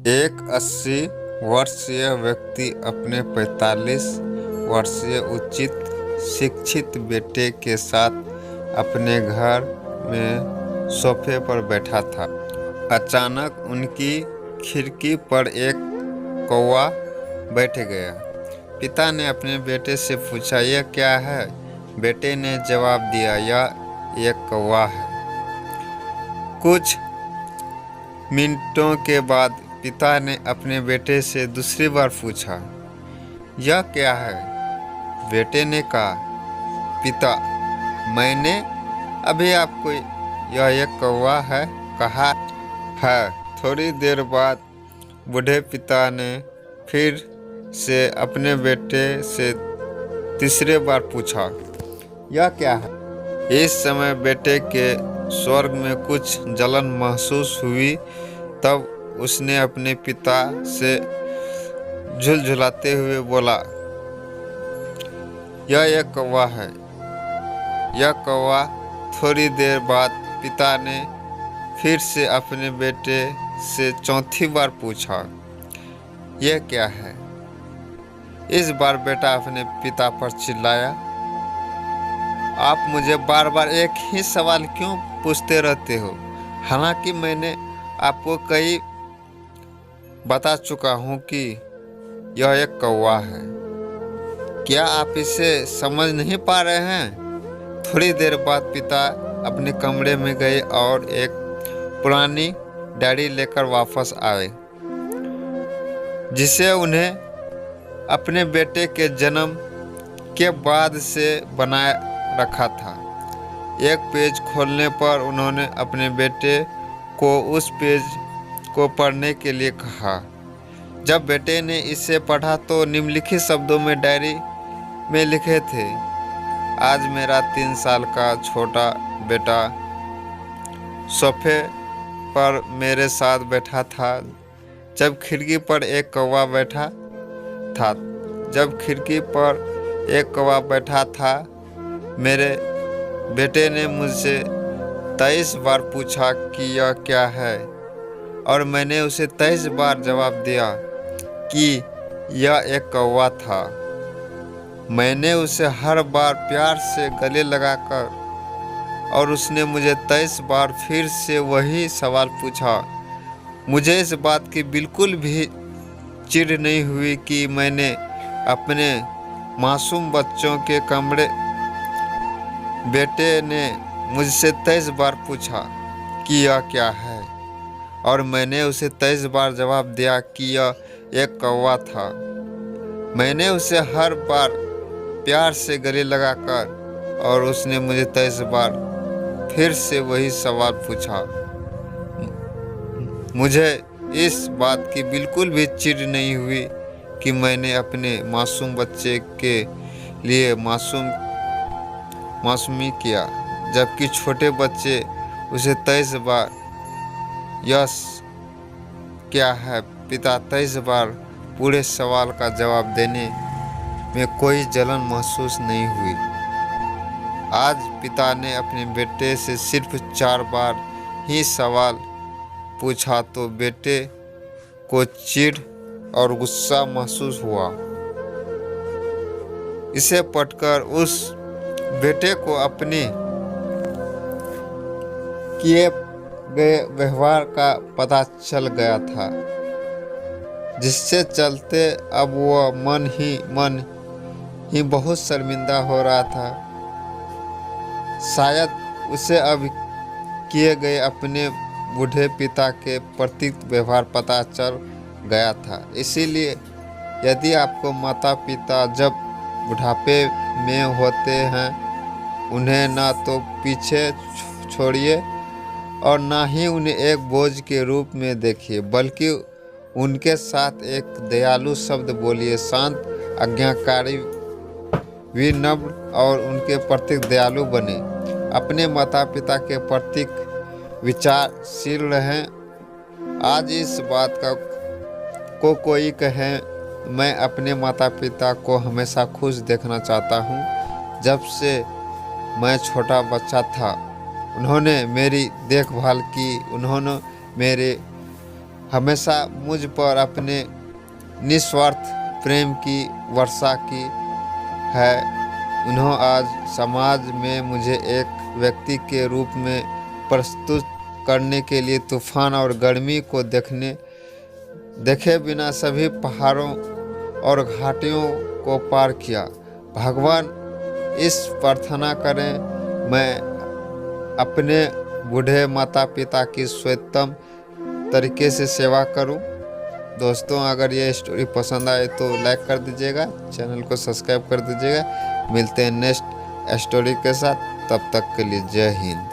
एक 80 वर्षीय व्यक्ति अपने 45 वर्षीय उचित शिक्षित बेटे के साथ अपने घर में सोफे पर बैठा था। अचानक उनकी खिड़की पर एक कौवा बैठ गया। पिता ने अपने बेटे से पूछा, यह क्या है? बेटे ने जवाब दिया, यह एक कौवा है। कुछ मिनटों के बाद पिता ने अपने बेटे से दूसरी बार पूछा, यह क्या है? बेटे ने कहा, पिता, मैंने अभी आपको यह एक कौवा है कहा है। थोड़ी देर बाद बूढ़े पिता ने फिर से अपने बेटे से तीसरी बार पूछा, यह क्या है? इस समय बेटे के स्वर में कुछ जलन महसूस हुई। तब उसने अपने पिता से झुलझुलाते हुए बोला, यह एक कौवा है। यह कौवा। थोड़ी देर बाद पिता ने फिर से अपने बेटे से चौथी बार पूछा, यह क्या है? इस बार बेटा अपने पिता पर चिल्लाया, आप मुझे बार बार एक ही सवाल क्यों पूछते रहते हो? हालांकि मैंने आपको कई बता चुका हूं कि यह एक कौवा है। क्या आप इसे समझ नहीं पा रहे हैं? थोड़ी देर बाद पिता अपने कमरे में गए और एक पुरानी डायरी लेकर वापस आए, जिसे उन्हें अपने बेटे के जन्म के बाद से बनाए रखा था। एक पेज खोलने पर उन्होंने अपने बेटे को उस पेज को पढ़ने के लिए कहा। जब बेटे ने इसे पढ़ा तो निम्नलिखित शब्दों में डायरी में लिखे थे, आज मेरा 3 साल का छोटा बेटा सोफे पर मेरे साथ बैठा था जब खिड़की पर एक कौवा बैठा था। जब खिड़की पर एक कौवा बैठा था, मेरे बेटे ने मुझसे 23 बार पूछा कि यह क्या है, और मैंने उसे 23 बार जवाब दिया कि यह एक कौवा था। मैंने उसे हर बार प्यार से गले लगाकर, और उसने मुझे 23 बार फिर से वही सवाल पूछा। मुझे इस बात की बिल्कुल भी चिढ़ नहीं हुई कि मैंने अपने मासूम बच्चों के कमरे बेटे ने मुझसे 23 बार पूछा कि यह क्या है, और मैंने उसे 23 बार जवाब दिया कि यह एक कौवा था। मैंने उसे हर बार प्यार से गले लगाकर, और उसने मुझे 23 बार फिर से वही सवाल पूछा। मुझे इस बात की बिल्कुल भी चिढ़ नहीं हुई कि मैंने अपने मासूम बच्चे के लिए मासूमी किया, जबकि छोटे बच्चे उसे 23 बार यस क्या है पिता 23 बार पूरे सवाल का जवाब देने में कोई जलन महसूस नहीं हुई। आज पिता ने अपने बेटे से सिर्फ 4 बार ही सवाल पूछा तो बेटे को चिढ़ और गुस्सा महसूस हुआ। इसे पढ़कर उस बेटे को अपने किए गए व्यवहार का पता चल गया था, जिससे चलते अब वह मन ही बहुत शर्मिंदा हो रहा था। शायद उसे अब किए गए अपने बूढ़े पिता के प्रति व्यवहार पता चल गया था। इसीलिए यदि आपको माता पिता जब बुढ़ापे में होते हैं, उन्हें ना तो पीछे छोड़िए और ना ही उन्हें एक बोझ के रूप में देखिए, बल्कि उनके साथ एक दयालु शब्द बोलिए। शांत, आज्ञाकारी, विनम्र और उनके प्रति दयालु बने। अपने माता पिता के प्रति विचारशील रहें। आज इस बात को कोई कहे, मैं अपने माता पिता को हमेशा खुश देखना चाहता हूँ। जब से मैं छोटा बच्चा था, उन्होंने मेरी देखभाल की, उन्होंने मेरे हमेशा मुझ पर अपने निस्वार्थ प्रेम की वर्षा की है। उन्होंने आज समाज में मुझे एक व्यक्ति के रूप में प्रस्तुत करने के लिए तूफान और गर्मी को देखे बिना सभी पहाड़ों और घाटियों को पार किया। भगवान इस प्रार्थना करें मैं अपने बूढ़े माता पिता की सर्वोत्तम तरीके से सेवा करूं। दोस्तों, अगर ये स्टोरी पसंद आए तो लाइक कर दीजिएगा, चैनल को सब्सक्राइब कर दीजिएगा। मिलते हैं नेक्स्ट स्टोरी के साथ, तब तक के लिए जय हिंद।